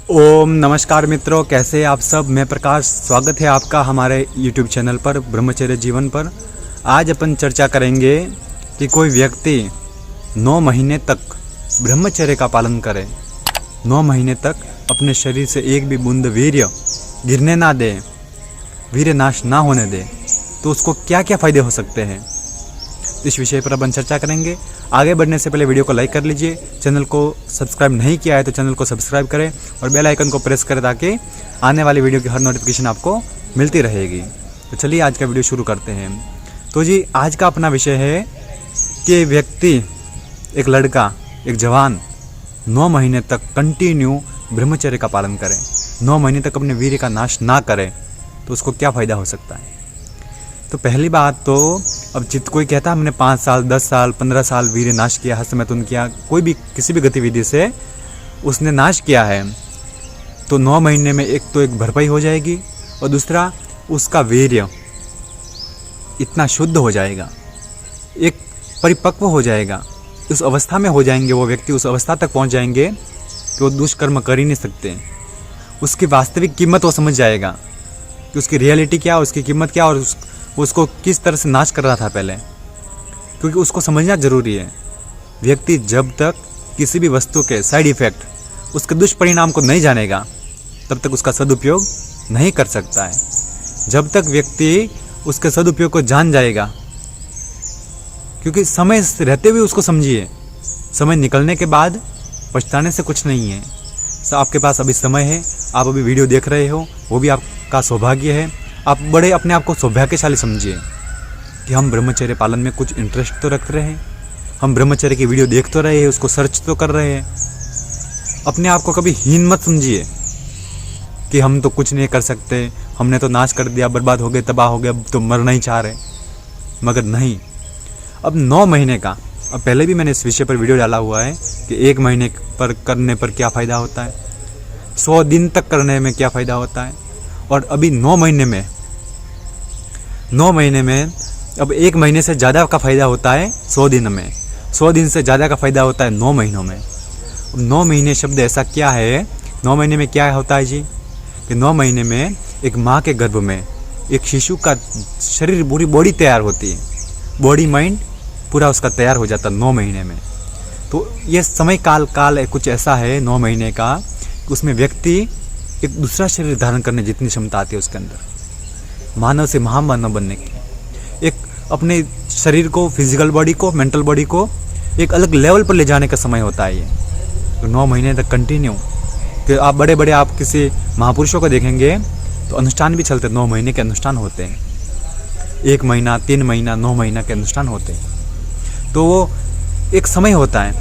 ओम नमस्कार मित्रों, कैसे हैं आप सब। मैं प्रकाश, स्वागत है आपका हमारे YouTube चैनल पर ब्रह्मचर्य जीवन पर। आज अपन चर्चा करेंगे कि कोई व्यक्ति 9 महीने तक ब्रह्मचर्य का पालन करे, 9 महीने तक अपने शरीर से एक भी बूंद वीर्य गिरने ना दे, वीर्य नाश ना होने दे, तो उसको क्या क्या फायदे हो सकते हैं, इस विषय पर अपन चर्चा करेंगे। आगे बढ़ने से पहले वीडियो को लाइक कर लीजिए, चैनल को सब्सक्राइब नहीं किया है तो चैनल को सब्सक्राइब करें और बेल आइकन को प्रेस करें ताकि आने वाली वीडियो की हर नोटिफिकेशन आपको मिलती रहेगी। तो चलिए आज का वीडियो शुरू करते हैं। तो जी, आज का अपना विषय है कि व्यक्ति, एक लड़का, एक जवान 9 महीने तक कंटिन्यू ब्रह्मचर्य का पालन करे, 9 महीने तक अपने वीर्य का नाश ना करे तो उसको क्या फ़ायदा हो सकता है। तो पहली बात तो, अब कोई कहता है हमने 5 साल 10 साल 15 साल वीर्य नाश किया, हस्तमैथुन किया, कोई भी किसी भी गतिविधि से उसने नाश किया है, तो 9 महीने में एक भरपाई हो जाएगी और दूसरा उसका वीर्य इतना शुद्ध हो जाएगा, एक परिपक्व हो जाएगा, उस अवस्था में हो जाएंगे वो व्यक्ति, उस अवस्था तक पहुंच जाएंगे कि वो दुष्कर्म कर ही नहीं सकते। उसकी वास्तविक कीमत वो समझ जाएगा कि उसकी रियलिटी क्या, उसकी कीमत क्या और उसको किस तरह से नाश कर रहा था पहले, क्योंकि उसको समझना जरूरी है। व्यक्ति जब तक किसी भी वस्तु के साइड इफेक्ट, उसके दुष्परिणाम को नहीं जानेगा तब तक उसका सदुपयोग नहीं कर सकता है। जब तक व्यक्ति उसके सदुपयोग को जान जाएगा, क्योंकि समय रहते हुए उसको समझिए, समय निकलने के बाद पछताने से कुछ नहीं है। आपके पास अभी समय है, आप अभी वीडियो देख रहे हो, वो भी आपका सौभाग्य है। आप बड़े अपने आप को सौभाग्यशाली समझिए कि हम ब्रह्मचर्य पालन में कुछ इंटरेस्ट तो रख रहे हैं, हम ब्रह्मचर्य की वीडियो देख तो रहे हैं, उसको सर्च तो कर रहे हैं। अपने आप को कभी हीन मत समझिए कि हम तो कुछ नहीं कर सकते, हमने तो नाश कर दिया, बर्बाद हो गए, तबाह हो गए, अब तो मरना ही चाह रहे। मगर नहीं, अब 9 महीने का, अब पहले भी मैंने इस विषय पर वीडियो डाला हुआ है कि 1 महीने पर करने पर क्या फ़ायदा होता है, 100 दिन तक करने में क्या फ़ायदा होता है, और अभी 9 महीने में अब 1 महीने से ज़्यादा का फ़ायदा होता है 100 दिन में, 100 दिन से ज़्यादा का फ़ायदा होता है 9 महीनों में। अब 9 महीने शब्द ऐसा क्या है, 9 महीने में क्या होता है जी, कि 9 महीने में एक माँ के गर्भ में एक शिशु का शरीर, पूरी बॉडी तैयार होती है, बॉडी माइंड पूरा उसका तैयार हो जाता है 9 महीने में। तो ये समय काल कुछ ऐसा है 9 महीने का, उसमें व्यक्ति एक दूसरा शरीर धारण करने जितनी क्षमता आती है उसके अंदर, मानव से महामानव बनने की, एक अपने शरीर को, फिजिकल बॉडी को, मेंटल बॉडी को एक अलग लेवल पर ले जाने का समय होता है ये। तो 9 महीने तक कंटिन्यू, कि आप बड़े आप किसी महापुरुषों को देखेंगे तो अनुष्ठान भी चलते, 9 महीने के अनुष्ठान होते हैं, 1 महीना 3 महीना 9 महीना के अनुष्ठान होते हैं। तो वो एक समय होता है,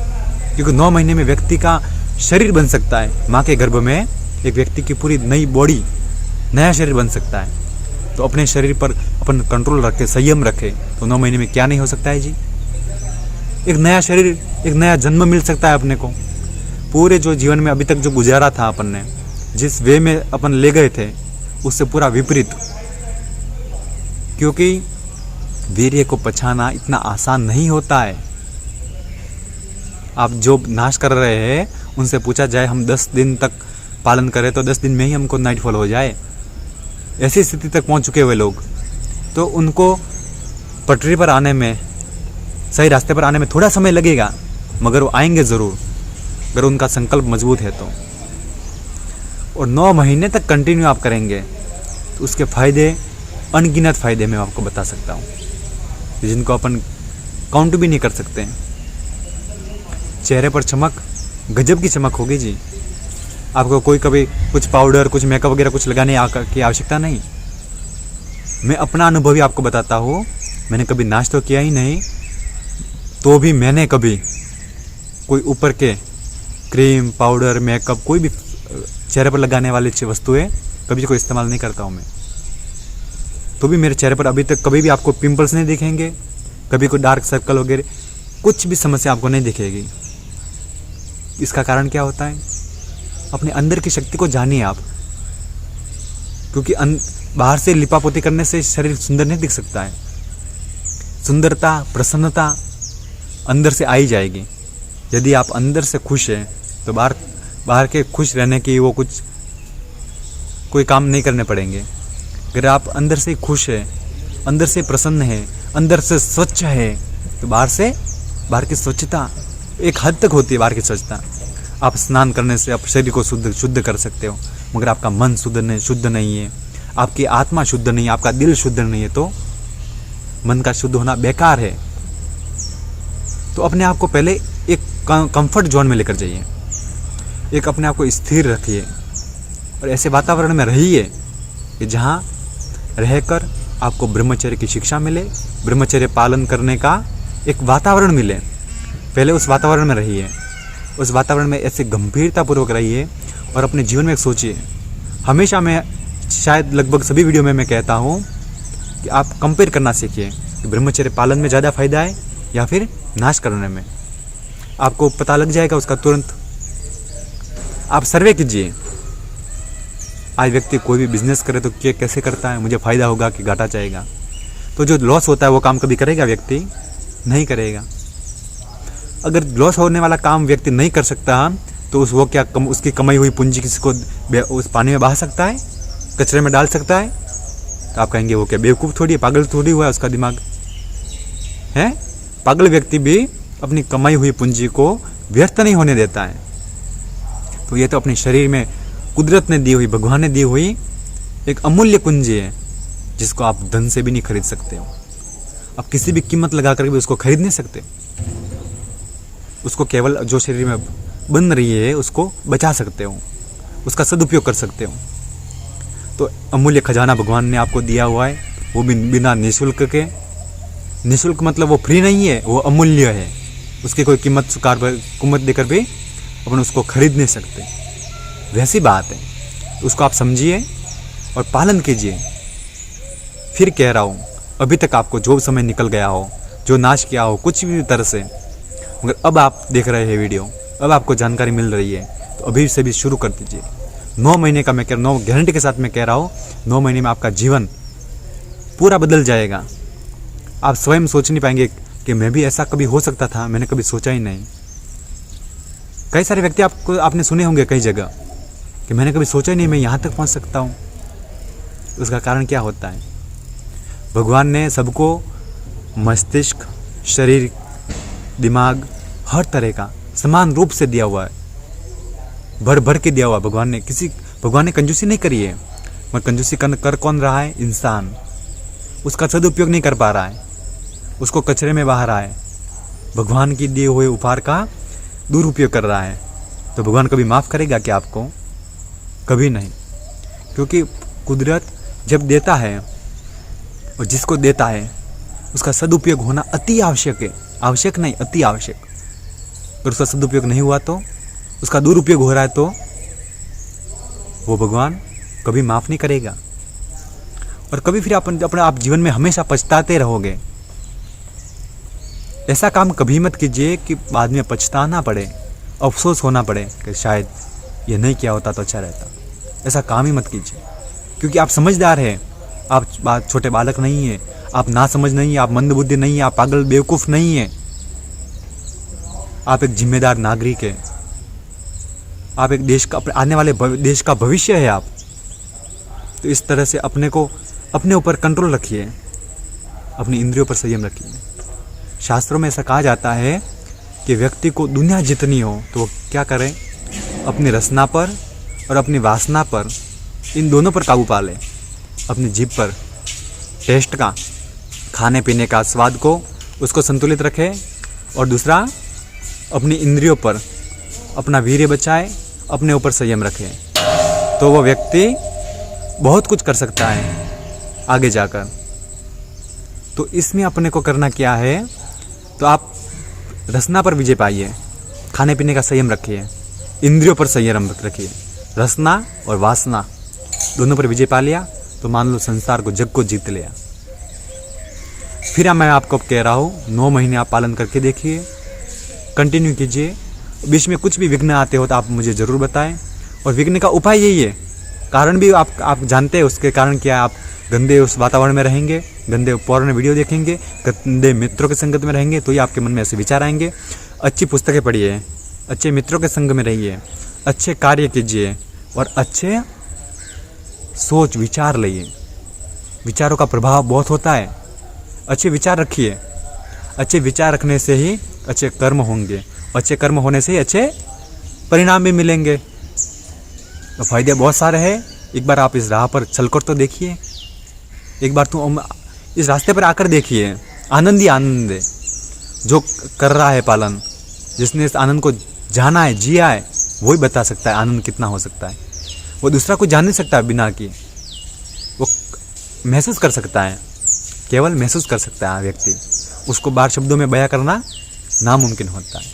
क्योंकि 9 महीने में व्यक्ति का शरीर बन सकता है, माँ के गर्भ में एक व्यक्ति की पूरी नई बॉडी, नया शरीर बन सकता है। तो अपने शरीर पर अपन कंट्रोल रखे, संयम रखे, तो 9 महीने में क्या नहीं हो सकता है जी। एक नया शरीर, एक नया जन्म मिल सकता है अपने को। पूरे जो जीवन में अभी तक जो गुजारा था अपन ने, जिस वे में अपन ले गए थे, उससे पूरा विपरीत, क्योंकि वीर्य को पछाना इतना आसान नहीं होता है। आप जो नाश कर रहे हैं उनसे पूछा जाए हम 10 दिन तक पालन करें तो 10 दिन में ही हमको नाइटफॉल हो जाए, ऐसी स्थिति तक पहुंच चुके हुए लोग, तो उनको पटरी पर आने में, सही रास्ते पर आने में थोड़ा समय लगेगा, मगर वो आएंगे ज़रूर, अगर उनका संकल्प मजबूत है तो। और 9 महीने तक कंटिन्यू आप करेंगे तो उसके फ़ायदे, अनगिनत फ़ायदे मैं आपको बता सकता हूँ, जिनको अपन काउंट भी नहीं कर सकते हैं। चेहरे पर चमक, गजब की चमक होगी जी। आपको कोई कभी कुछ पाउडर, कुछ मेकअप वगैरह कुछ लगाने की आवश्यकता नहीं। मैं अपना अनुभव ही आपको बताता हूँ, मैंने कभी नाश तो किया ही नहीं, तो भी मैंने कभी कोई ऊपर के क्रीम, पाउडर, मेकअप, कोई भी चेहरे पर लगाने वाली वस्तुएं कभी कोई इस्तेमाल नहीं करता हूँ मैं। तो भी मेरे चेहरे पर अभी तक कभी भी आपको पिंपल्स नहीं दिखेंगे, कभी कोई डार्क सर्कल वगैरह कुछ भी समस्या आपको नहीं दिखेगी। इसका कारण क्या होता है, अपने अंदर की शक्ति को जानिए आप, क्योंकि बाहर से लिपापोती करने से शरीर सुंदर नहीं दिख सकता है। सुंदरता, प्रसन्नता अंदर से आई जाएगी। यदि आप अंदर से खुश हैं तो बाहर बाहर के खुश रहने की वो कोई काम नहीं करने पड़ेंगे। अगर आप अंदर से खुश है, अंदर से प्रसन्न है, अंदर से स्वच्छ है, तो बाहर की स्वच्छता एक हद तक होती है। बाहर की स्वच्छता आप स्नान करने से आप शरीर को शुद्ध कर सकते हो, मगर आपका मन शुद्ध नहीं है, आपकी आत्मा शुद्ध नहीं है, आपका दिल शुद्ध नहीं है, तो मन का शुद्ध होना बेकार है। तो अपने आप को पहले एक कंफर्ट जोन में लेकर जाइए, एक अपने आप को स्थिर रखिए और ऐसे वातावरण में रहिए कि जहाँ रहकर आपको ब्रह्मचर्य की शिक्षा मिले, ब्रह्मचर्य पालन करने का एक वातावरण मिले। पहले उस वातावरण में रहिए, उस वातावरण में ऐसे गंभीरतापूर्वक रहिए और अपने जीवन में एक सोचिए। हमेशा मैं शायद लगभग सभी वीडियो में मैं कहता हूँ कि आप कंपेयर करना सीखिए कि ब्रह्मचर्य पालन में ज़्यादा फायदा है या फिर नाश करने में। आपको पता लग जाएगा उसका तुरंत। आप सर्वे कीजिए। आज व्यक्ति कोई भी बिजनेस करे तो कैसे करता है, मुझे फ़ायदा होगा कि घाटा जाएगा। तो जो लॉस होता है वो काम कभी करेगा व्यक्ति? नहीं करेगा। अगर लॉस होने वाला काम व्यक्ति नहीं कर सकता तो उसकी कमाई हुई पूंजी किसी को उस पानी में बहा सकता है, कचरे में डाल सकता है? तो आप कहेंगे वो क्या बेवकूफ़ थोड़ी है, पागल थोड़ी हुआ है उसका दिमाग है। पागल व्यक्ति भी अपनी कमाई हुई पूंजी को व्यर्थ नहीं होने देता है। तो ये तो अपने शरीर में कुदरत ने दी हुई, भगवान ने दी हुई एक अमूल्य पूंजी है, जिसको आप धन से भी नहीं खरीद सकते हो। आप किसी भी कीमत लगा कर भी उसको खरीद नहीं सकते। उसको केवल जो शरीर में बन रही है उसको बचा सकते हो, उसका सदुपयोग कर सकते हो। तो अमूल्य खजाना भगवान ने आपको दिया हुआ है, वो भी बिना निःशुल्क के। निःशुल्क मतलब वो फ्री नहीं है, वो अमूल्य है। उसकी कोई कीमत देकर भी अपन उसको खरीद नहीं सकते। वैसी बात है, उसको आप समझिए और पालन कीजिए। फिर कह रहा हूँ, अभी तक आपको जो समय निकल गया हो, जो नाश किया हो कुछ भी तरह से, मगर अब आप देख रहे हैं वीडियो, अब आपको जानकारी मिल रही है, तो अभी से भी शुरू कर दीजिए। 9 महीने का मैं 9 गारंटी के साथ मैं कह रहा हूँ, 9 महीने में आपका जीवन पूरा बदल जाएगा। आप स्वयं सोच नहीं पाएंगे कि मैं भी ऐसा कभी हो सकता था, मैंने कभी सोचा ही नहीं। कई सारे व्यक्ति आपने सुने होंगे कई जगह कि मैंने कभी सोचा ही नहीं मैं यहाँ तक पहुँच सकता हूँ। उसका कारण क्या होता है? भगवान ने सबको मस्तिष्क, शरीर, दिमाग हर तरह का समान रूप से दिया हुआ है, भर भर के दिया हुआ। भगवान ने कंजूसी नहीं करी है, मगर कंजूसी कर कौन रहा है? इंसान। उसका सदुपयोग नहीं कर पा रहा है, उसको कचरे में बहा रहा है, भगवान की दिए हुए उपहार का दुरुपयोग कर रहा है। तो भगवान कभी माफ़ करेगा क्या आपको? कभी नहीं। क्योंकि कुदरत जब देता है और जिसको देता है उसका सदुपयोग होना अति आवश्यक है। आवश्यक नहीं, अति आवश्यक। अगर उसका सदुपयोग नहीं हुआ तो, उसका दुरुपयोग हो रहा है तो वो भगवान कभी माफ़ नहीं करेगा। और कभी फिर अपने आप जीवन में हमेशा पछताते रहोगे। ऐसा काम कभी मत कीजिए कि बाद में पछताना पड़े, अफसोस होना पड़े कि शायद ये नहीं किया होता तो अच्छा रहता। ऐसा काम ही मत कीजिए, क्योंकि आप समझदार हैं। आप छोटे बालक नहीं हैं, आप नासमझ नहीं हैं, आप मंदबुद्धि नहीं हैं, आप पागल बेवकूफ़ नहीं हैं। आप एक जिम्मेदार नागरिक हैं। आप एक देश का, आने वाले देश का भविष्य है आप। तो इस तरह से अपने ऊपर कंट्रोल रखिए, अपनी इंद्रियों पर संयम रखिए। शास्त्रों में ऐसा कहा जाता है कि व्यक्ति को दुनिया जितनी हो तो वो क्या करे? अपनी रसना पर और अपनी वासना पर, इन दोनों पर काबू पा ले। अपनी जीभ पर टेस्ट का, खाने पीने का स्वाद को, उसको संतुलित रखे। और दूसरा, अपनी इंद्रियों पर अपना वीर्य बचाए, अपने ऊपर संयम रखे। तो वो व्यक्ति बहुत कुछ कर सकता है आगे जाकर। तो इसमें अपने को करना क्या है? तो आप रसना पर विजय पाइए, खाने पीने का संयम रखिए, इंद्रियों पर संयम रखिए। रसना और वासना दोनों पर विजय पा लिया तो मान लो संसार को, जग को जीत लिया। फिर मैं आपको कह रहा हूँ, 9 महीने आप पालन करके देखिए, कंटिन्यू कीजिए। बीच में कुछ भी विघ्न आते हो तो आप मुझे ज़रूर बताएं। और विघ्न का उपाय यही है, कारण भी आप जानते हैं उसके कारण क्या है। आप गंदे उस वातावरण में रहेंगे, गंदे पौराण वीडियो देखेंगे, गंदे मित्रों के संगत में रहेंगे, तो ही आपके मन में ऐसे विचार आएंगे। अच्छी पुस्तकें पढ़िए, अच्छे मित्रों के संग में रहिए, अच्छे कार्य कीजिए और अच्छे सोच विचार लाइए। विचारों का प्रभाव बहुत होता है। अच्छे विचार रखिए। अच्छे विचार रखने से ही अच्छे कर्म होंगे। अच्छे कर्म होने से ही अच्छे परिणाम भी मिलेंगे। तो फायदे बहुत सारे हैं। एक बार आप इस राह पर चलकर तो देखिए। एक बार तो इस रास्ते पर आकर देखिए। आनंद ही आनंद है। जो कर रहा है पालन, जिसने इस आनंद को जाना है, जिया है, वही बता सकता है आनंद कितना हो सकता है। वो दूसरा कुछ जान नहीं सकता बिना कि वो महसूस कर सकता है। केवल महसूस कर सकता है व्यक्ति। उसको बाहर शब्दों में बयां करना नामुमकिन होता है।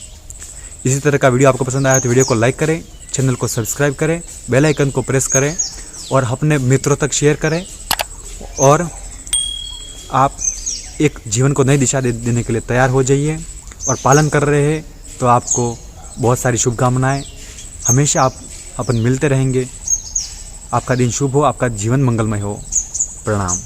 इसी तरह का वीडियो आपको पसंद आया तो वीडियो को लाइक करें, चैनल को सब्सक्राइब करें, बेल आइकन को प्रेस करें और अपने मित्रों तक शेयर करें। और आप एक जीवन को नई दिशा देने के लिए तैयार हो जाइए और पालन कर रहे हैं तो आपको बहुत सारी शुभकामनाएं। हमेशा आप अपन मिलते रहेंगे। आपका दिन शुभ हो, आपका जीवन मंगलमय हो। प्रणाम।